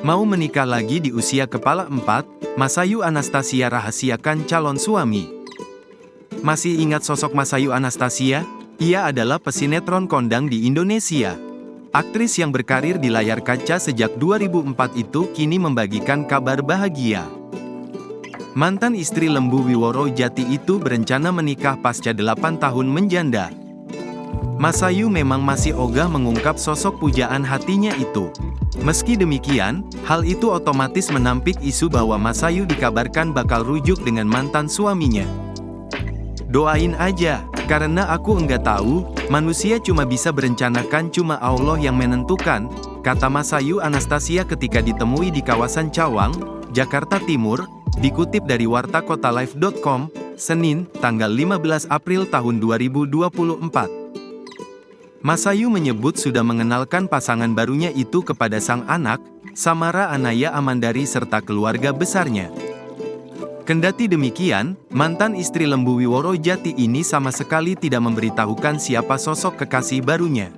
Mau menikah lagi di usia kepala 4, Masayu Anastasia rahasiakan calon suami. Masih ingat sosok Masayu Anastasia? Ia adalah pesinetron kondang di Indonesia. Aktris yang berkarir di layar kaca sejak 2004 itu kini membagikan kabar bahagia. Mantan istri Lembu Wiworo Jati itu berencana menikah pasca 8 tahun menjanda. Masayu memang masih ogah mengungkap sosok pujaan hatinya itu. Meski demikian, hal itu otomatis menampik isu bahwa Masayu dikabarkan bakal rujuk dengan mantan suaminya. Doain aja, karena aku enggak tahu, manusia cuma bisa berencanakan, cuma Allah yang menentukan, kata Masayu Anastasia ketika ditemui di kawasan Cawang, Jakarta Timur, dikutip dari wartakotalife.com, Senin, tanggal 15 April tahun 2024. Masayu menyebut sudah mengenalkan pasangan barunya itu kepada sang anak, Samara Anaya Amandari serta keluarga besarnya. Kendati demikian, mantan istri Lembu Wiworo Jati ini sama sekali tidak memberitahukan siapa sosok kekasih barunya.